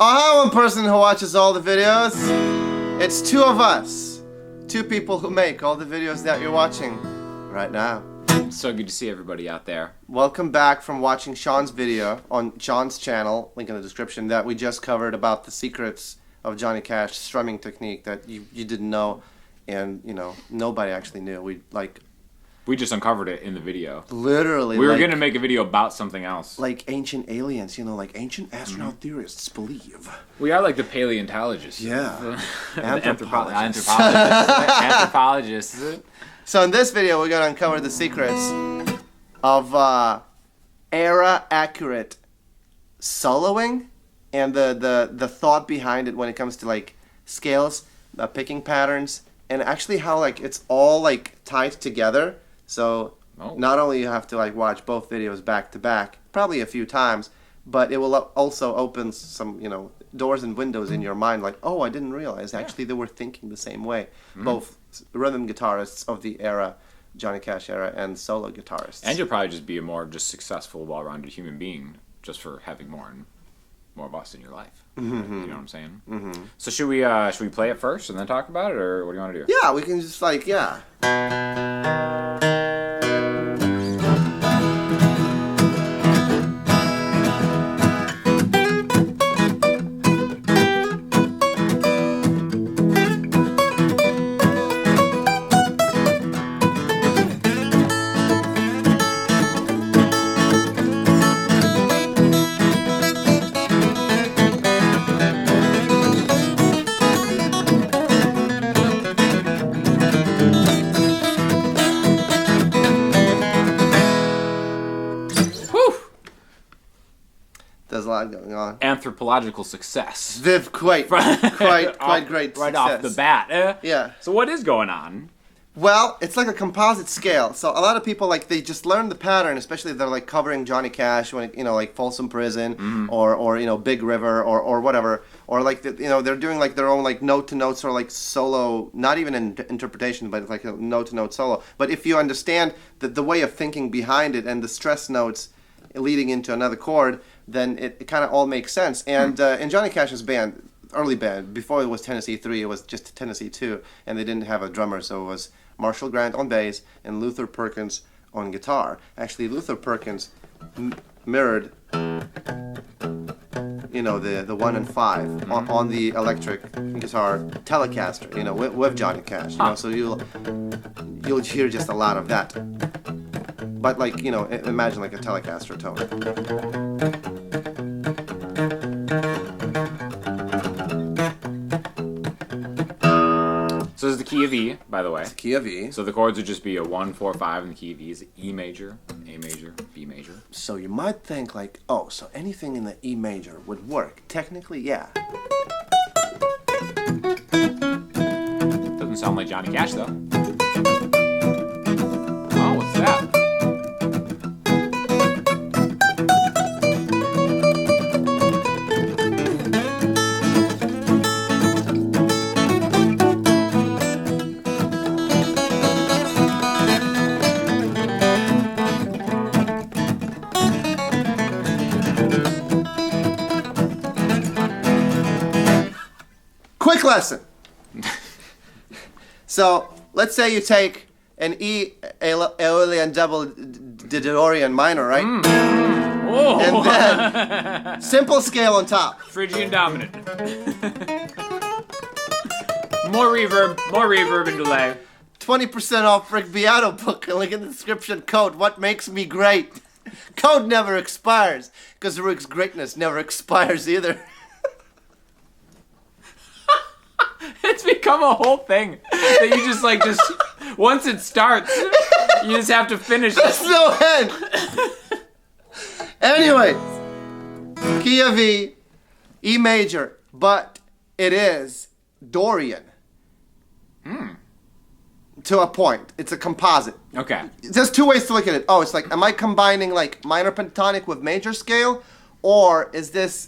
hi, one person who watches all the videos. It's two of us. Two people who make all the videos that you're watching right now. So good to see everybody out there. Welcome back from watching Sean's video on Sean's channel, link in the description, that we just covered about the secrets of Johnny Cash's strumming technique that you didn't know, and nobody actually knew. We just uncovered it in the video. Literally. We were going to make a video about something else. Like ancient aliens, like ancient astronaut theorists believe. We are like the paleontologists. Yeah. Anthropologists. Anthropologists. So in this video, we're going to uncover the secrets of era-accurate soloing and the thought behind it when it comes to scales, picking patterns, and actually how it's all tied together. So not only you have to watch both videos back to back, probably a few times, but it will also open some doors and windows in your mind. Oh, I didn't realize actually they were thinking the same way. Both rhythm guitarists of the era, Johnny Cash era, and solo guitarists. And you'll probably just be a more successful, well-rounded human being just for having more of us in your life. Mm-hmm. You know what I'm saying? Mm-hmm. So should we play it first and then talk about it, or what do you want to do? Yeah, we can just yeah. There's a lot going on. Anthropological success. Viv, quite great Right success. off the bat. Yeah. So what is going on? Well, it's like a composite scale. So a lot of people they just learn the pattern, especially if they're covering Johnny Cash when Folsom Prison or Big River or whatever, or they're doing their own note to notes or solo, not even in interpretation, but a note to note solo. But if you understand the way of thinking behind it and the stress notes leading into another chord, then it kind of all makes sense. And in Johnny Cash's band, early band, before it was Tennessee 3, it was just Tennessee 2, and they didn't have a drummer, so it was Marshall Grant on bass and Luther Perkins on guitar. Actually, Luther Perkins mirrored the 1 and 5 on the electric guitar Telecaster, with Johnny Cash. So you'll hear just a lot of that. But imagine a Telecaster tone. So this is the key of E, by the way. It's the key of E. So the chords would just be a 1, 4, 5, and the key of E is E major, A major, B major. So you might think so anything in the E major would work. Technically, yeah. Doesn't sound like Johnny Cash though. Oh, what's that? Quick lesson. So let's say you take an E Aeolian double Dorian minor, right? Oh. And then simple scale on top. Phrygian dominant. More reverb and delay. 20% off Rick Beato book. Link in the description. Code What Makes Me Great. Code never expires, because Rick's greatness never expires either. It's become a whole thing that you just once it starts, you just have to finish it. There's no end. Anyways, key of E, E major, but it is Dorian. To a point. It's a composite. Okay. There's two ways to look at it. Oh, it's am I combining minor pentatonic with major scale, or is this?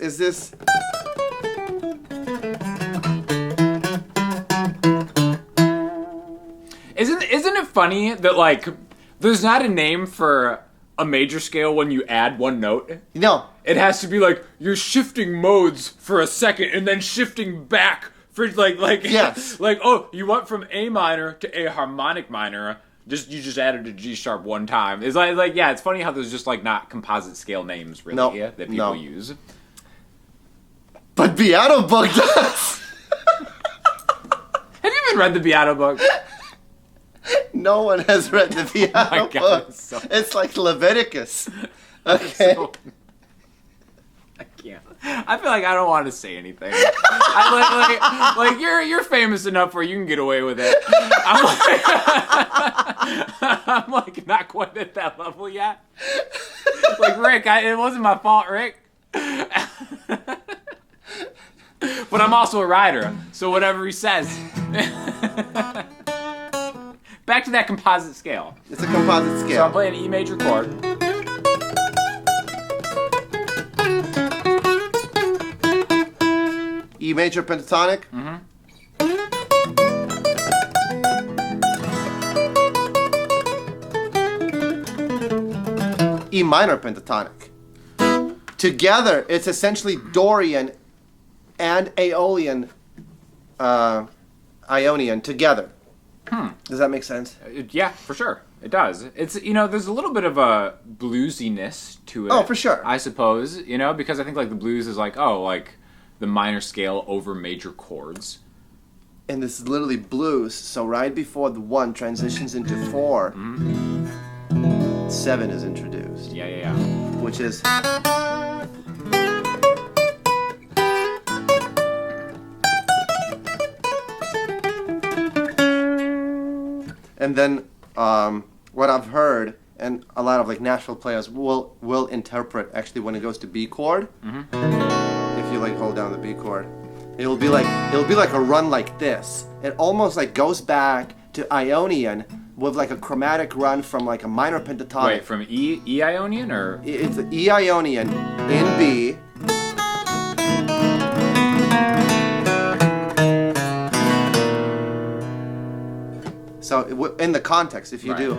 Isn't it funny that there's not a name for a major scale when you add one note? No. it has to be like you're shifting modes for a second and then shifting back for like Yes. like, oh, you went from A minor to A harmonic minor. You just added a G sharp one time. It's like yeah, it's funny how there's just like not composite scale names really Nope. that people use. But Beato book does. Have you even read the Beato book? No one has read the Beato book. It's like Leviticus. Okay. I can't. I feel like I don't want to say anything. Like you're famous enough where you can get away with it. I'm like not quite at that level yet. Like Rick, it wasn't my fault, Rick. But I'm also a rider, so whatever he says. Back to that composite scale. It's a composite scale. So I'm playing an E major chord. E major pentatonic. E minor pentatonic. Together, it's essentially Dorian and Aeolian, Ionian together. Does that make sense? Yeah, for sure. It does. It's, there's a little bit of a bluesiness to it. Oh, for sure. I suppose, because I think like the blues is like, like the minor scale over major chords. And this is literally blues, so right before the 1 transitions into 4, 7 is introduced. Yeah. Which is... And then what I've heard, and a lot of like Nashville players will interpret actually when it goes to B chord. If you like hold down the B chord, it'll be like a run like this. It almost like goes back to Ionian with like a chromatic run from like a minor pentatonic. Wait, from E Ionian or? It's E Ionian in B. So in the context, if you do.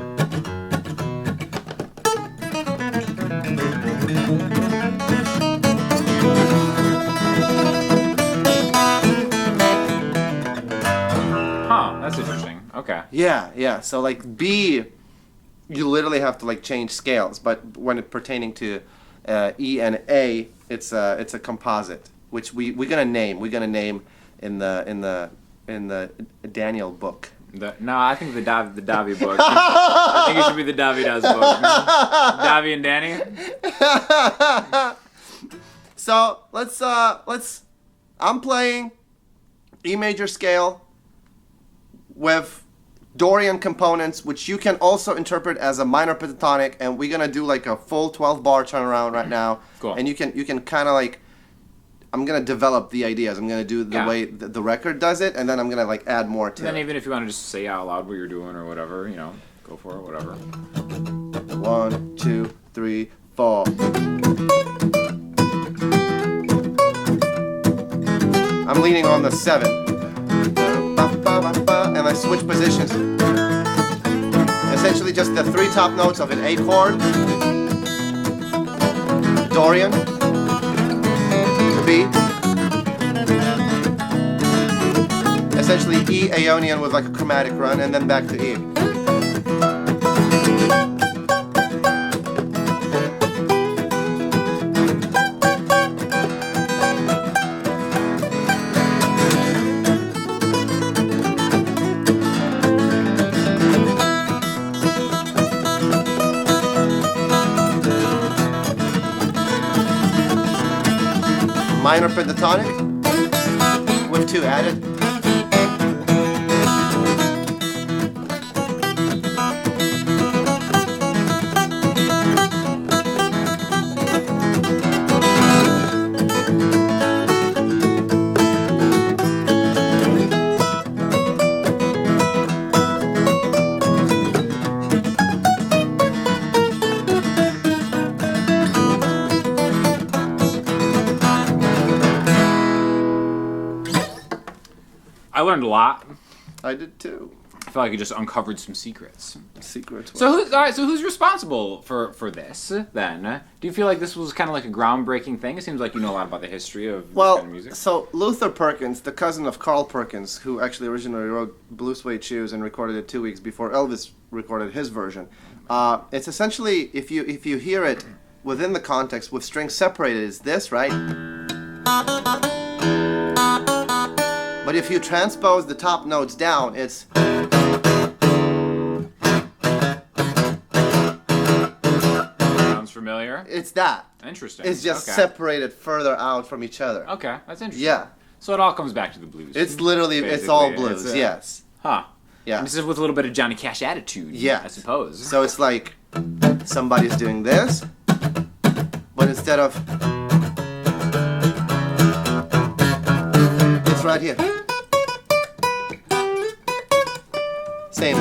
Huh, that's interesting. Okay. Yeah. So like B, you literally have to like change scales, but when it pertaining to E and A, it's a composite, which we're gonna name. We're gonna name in the Daniel book. No, I think the Dovy book. I think it should be the Dovydas book. Dovy and Danny. So let's. I'm playing E major scale with Dorian components, which you can also interpret as a minor pentatonic, and we're gonna do like a full 12-bar turnaround right now. Cool. And you can kind of like. I'm gonna develop the ideas. I'm gonna do the way the record does it, and then I'm gonna like add more to it. And then even if you want to just say out loud what you're doing or whatever, go for it, whatever. 1, 2, 3, 4. I'm leaning on the 7, and I switch positions. Essentially, just the 3 top notes of an A chord, Dorian. B. Essentially E Aeonian with like a chromatic run, and then back to E. Minor pentatonic with 2 added. I learned a lot. I did too. I feel like it just uncovered some secrets. Secrets. So, so who's responsible for this, then? Do you feel like this was kind of like a groundbreaking thing? It seems like you know a lot about the history of this kind of music. So Luther Perkins, the cousin of Carl Perkins, who actually originally wrote Blue Suede Shoes and recorded it 2 weeks before Elvis recorded his version. It's essentially, if you hear it within the context with strings separated, it's this, right? But if you transpose the top notes down, it's... Sounds familiar. It's that. Interesting. It's just separated further out from each other. Okay, that's interesting. Yeah. So it all comes back to the blues. It's literally, it's all blues, yes. Huh. Yeah. And this is with a little bit of Johnny Cash attitude, yeah, I suppose. So it's like somebody's doing this, but instead of... It's right here. Same.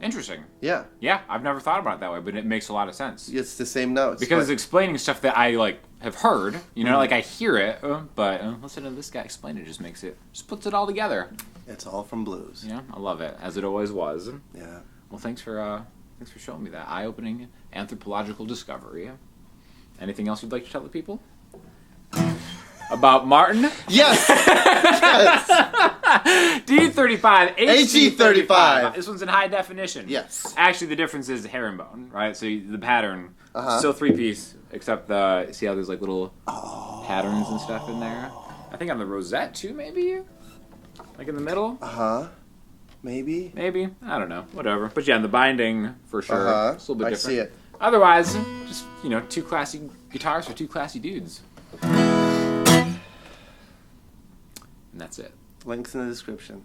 Interesting. Yeah. Yeah, I've never thought about it that way, but it makes a lot of sense. It's the same notes. Because it's explaining stuff that I like have heard, you know, like I hear it, but listen to this guy explain it, just puts it all together. It's all from blues. Yeah, I love it, as it always was. Yeah. Well, thanks for showing me that eye-opening anthropological discovery. Anything else you'd like to tell the people? About Martin? Yes! Yes! D35, HE35. This one's in high definition. Yes. Actually, the difference is herringbone, right? So the pattern, Uh-huh. still three-piece, except see how there's like little patterns and stuff in there? I think on the rosette, too, maybe? Like in the middle? Uh-huh. Maybe? Maybe. I don't know. Whatever. But yeah, in the binding, for sure. Uh-huh. It's a little bit different. I see it. Otherwise, just, two classy guitars for two classy dudes. And that's it. Links in the description.